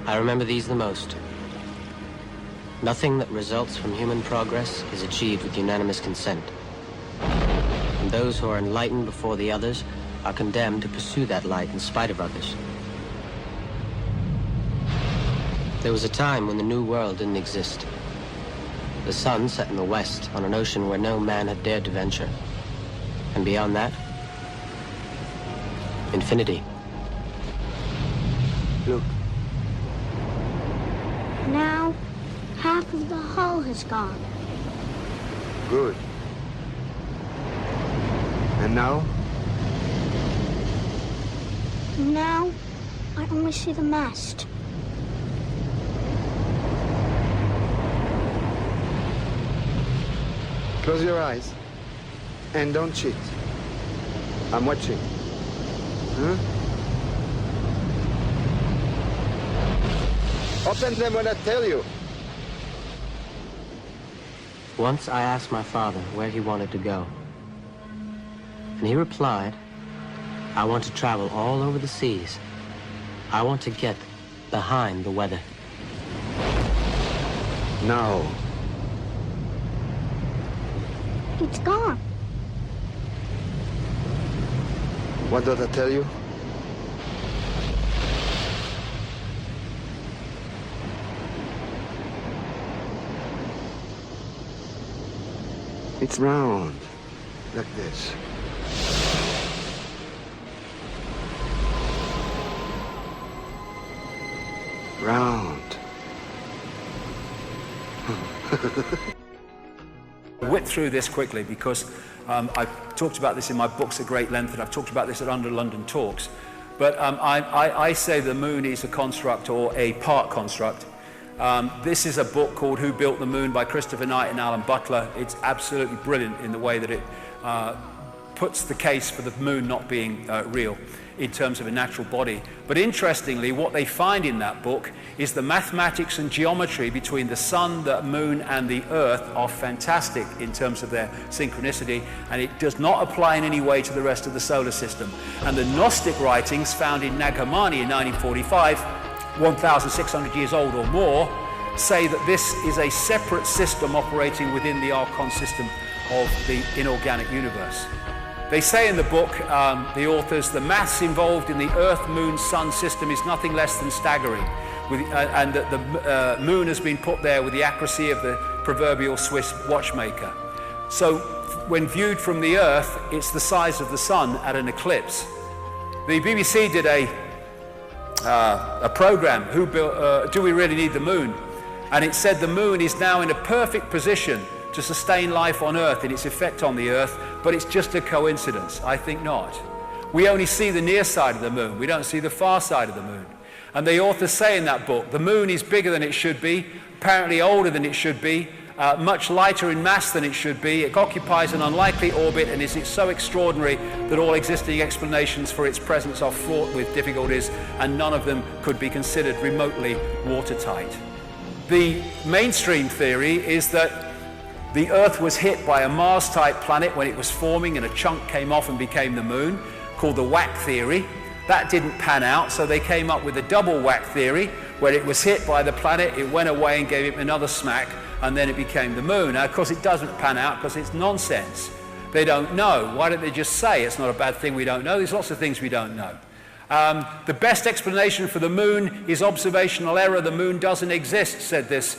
I remember these the most. Nothing that results from human progress is achieved with unanimous consent. And those who are enlightened before the others are condemned to pursue that light in spite of others. There was a time when the New World didn't exist. The sun set in the west on an ocean where no man had dared to venture. And beyond that, infinity. Look. Now, half of the hull has gone. Good. And now? Now, I only see the mast. Close your eyes and don't cheat. I'm watching. Huh? Open them when I tell you. Once I asked my father where he wanted to go. And he replied, I want to travel all over the seas. I want to get behind the weather. Now. It's gone. What did I tell you? It's round, like this. Round. Whip through this quickly because I've talked about this in my books at great length, and I've talked about this at Under London Talks. But I say the moon is a construct or a part construct. This is a book called Who Built the Moon by Christopher Knight and Alan Butler. It's absolutely brilliant in the way that it puts the case for the moon not being real in terms of a natural body. But interestingly, what they find in that book is the mathematics and geometry between the sun, the moon, and the earth are fantastic in terms of their synchronicity, and it does not apply in any way to the rest of the solar system. And the Gnostic writings found in Nag Hammadi in 1945, 1,600 years old or more, say that this is a separate system operating within the Archon system of the inorganic universe. They say in the book, the authors, the maths involved in the Earth, Moon, Sun system is nothing less than staggering, and that the moon has been put there with the accuracy of the proverbial Swiss watchmaker. So when viewed from the Earth, it's the size of the sun at an eclipse. The BBC did a program, Do We Really Need the Moon? And it said the moon is now in a perfect position to sustain life on Earth and its effect on the Earth, but it's just a coincidence. I think not. We only see the near side of the moon. We don't see the far side of the moon. And the authors say in that book, the moon is bigger than it should be, apparently older than it should be, much lighter in mass than it should be. It occupies an unlikely orbit and is so extraordinary that all existing explanations for its presence are fraught with difficulties, and none of them could be considered remotely watertight. The mainstream theory is that the Earth was hit by a Mars-type planet when it was forming, and a chunk came off and became the moon, called the whack theory. That didn't pan out, so they came up with a double whack theory, where it was hit by the planet, it went away and gave it another smack, and then it became the moon. Now, of course, it doesn't pan out because it's nonsense. They don't know. Why don't they just say it's not a bad thing we don't know? There's lots of things we don't know. The best explanation for the moon is observational error. The moon doesn't exist, said this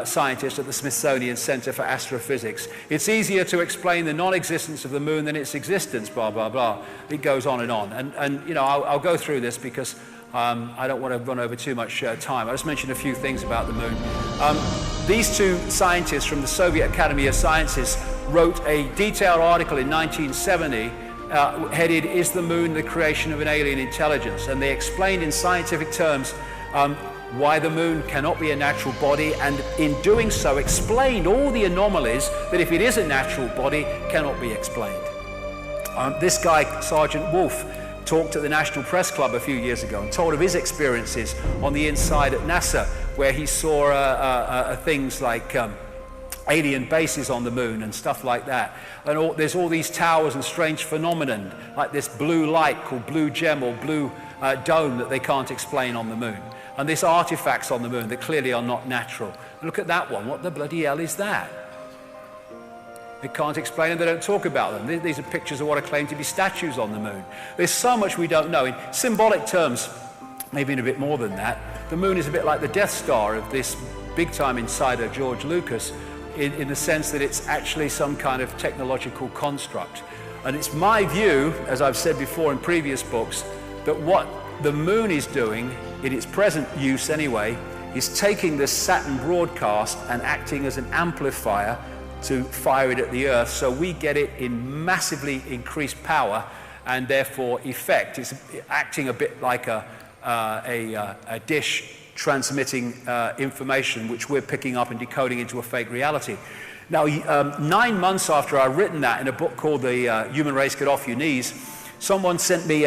scientist at the Smithsonian Center for Astrophysics. It's easier to explain the non-existence of the moon than its existence, blah, blah, blah. It goes on and on. And you know, I'll go through this because I don't want to run over too much time. I'll just mention a few things about the moon. These two scientists from the Soviet Academy of Sciences wrote a detailed article in 1970 headed, "Is the Moon the Creation of an Alien Intelligence?" And they explained in scientific terms why the moon cannot be a natural body, and in doing so explained all the anomalies that, if it is a natural body, cannot be explained. This guy, Sergeant Wolf, talked at the National Press Club a few years ago and told of his experiences on the inside at NASA, where he saw things like alien bases on the moon and stuff like that. And there's all these towers and strange phenomenon, like this blue light called blue gem or blue dome that they can't explain on the moon. And there's artifacts on the moon that clearly are not natural. Look at that one. What the bloody hell is that? They can't explain them, they don't talk about them. These are pictures of what are claimed to be statues on the moon. There's so much we don't know. In symbolic terms, maybe in a bit more than that, the moon is a bit like the Death Star of this big-time insider George Lucas, in the sense that it's actually some kind of technological construct. And it's my view, as I've said before in previous books, that what the moon is doing, in its present use anyway, is taking this Saturn broadcast and acting as an amplifier to fire it at the Earth, so we get it in massively increased power and therefore effect. It's acting a bit like a dish transmitting information which we're picking up and decoding into a fake reality. Now, 9 months after I'd written that in a book called The Human Race Get Off Your Knees, someone sent me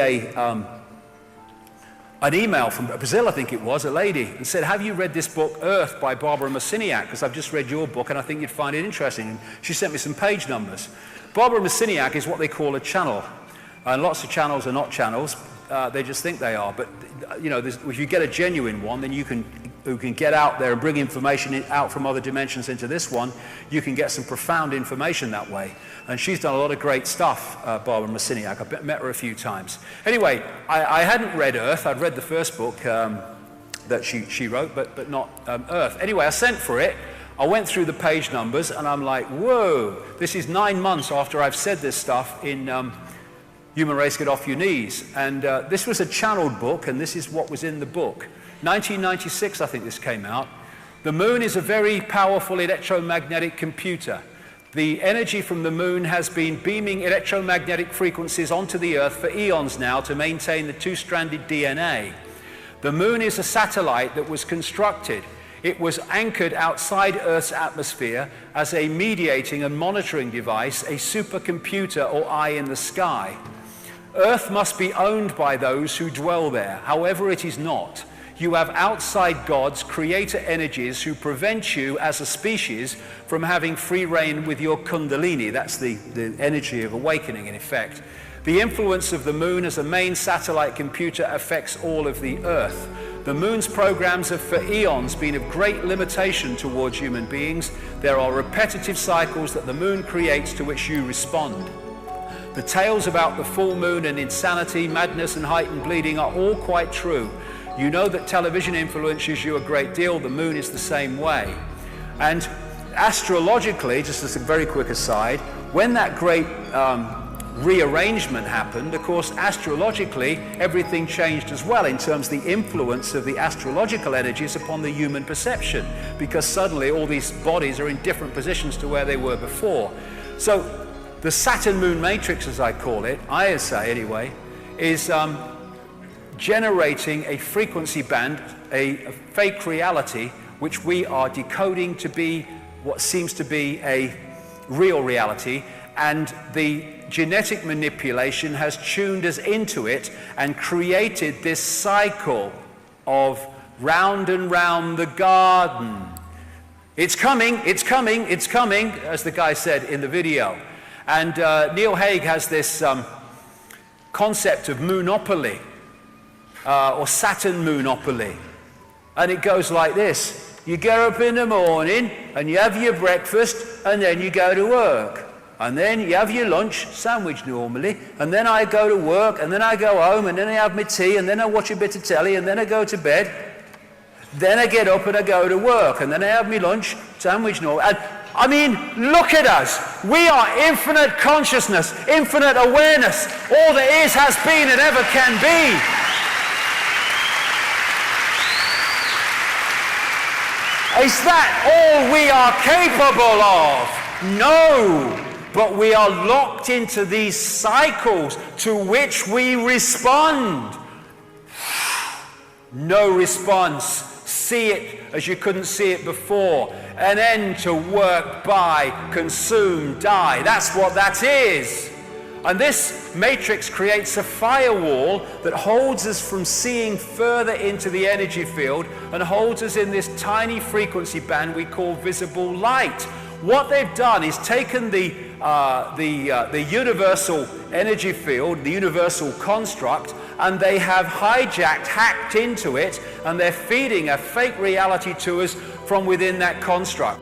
an email from Brazil, I think it was, a lady, and said, have you read this book, Earth, by Barbara Marciniak? Because I've just read your book and I think you'd find it interesting. And she sent me some page numbers. Barbara Marciniak is what they call a channel. And lots of channels are not channels. They just think they are. But, you know, if you get a genuine one, then you can get out there and bring information out from other dimensions into this one. You can get some profound information that way. And she's done a lot of great stuff, Barbara Marciniak. I've met her a few times. Anyway, I hadn't read Earth. I'd read the first book that she wrote, but not Earth. Anyway, I sent for it. I went through the page numbers, and I'm like, whoa, this is 9 months after I've said this stuff in Human Race Get Off Your Knees. And this was a channeled book, and this is what was in the book. 1996, I think this came out. The moon is a very powerful electromagnetic computer. The energy from the moon has been beaming electromagnetic frequencies onto the Earth for eons now to maintain the two-stranded DNA. The moon is a satellite that was constructed. It was anchored outside Earth's atmosphere as a mediating and monitoring device, a supercomputer or eye in the sky. Earth must be owned by those who dwell there. However, it is not. You have outside gods, creator energies, who prevent you as a species from having free reign with your kundalini. That's the energy of awakening, in effect. The influence of the moon as a main satellite computer affects all of the Earth. The moon's programs have for eons been of great limitation towards human beings. There are repetitive cycles that the moon creates to which you respond. The tales about the full moon and insanity, madness and heightened bleeding are all quite true. You know that television influences you a great deal. The moon is the same way. And astrologically, just as a very quick aside, when that great rearrangement happened, of course, astrologically, everything changed as well in terms of the influence of the astrological energies upon the human perception, because suddenly all these bodies are in different positions to where they were before. So the Saturn moon matrix, as I call it, I say anyway, is generating a frequency band, a fake reality, which we are decoding to be what seems to be a real reality, and the genetic manipulation has tuned us into it and created this cycle of round and round the garden. It's coming, it's coming, it's coming, as the guy said in the video. And Neil Haig has this concept of moonopoly, or Saturn moonopoly. And it goes like this. You get up in the morning and you have your breakfast and then you go to work. And then you have your lunch, sandwich normally, and then I go to work and then I go home and then I have my tea and then I watch a bit of telly and then I go to bed. Then I get up and I go to work and then I have my lunch, sandwich normal. And I mean, look at us. We are infinite consciousness, infinite awareness. All there is, has been, and ever can be. Is that all we are capable of? No, but we are locked into these cycles to which we respond. No response. See it as you couldn't see it before. An end to work, buy, consume, die. That's what that is. And this matrix creates a firewall that holds us from seeing further into the energy field and holds us in this tiny frequency band we call visible light. What they've done is taken the universal energy field, the universal construct, and they have hijacked, hacked into it, and they're feeding a fake reality to us from within that construct.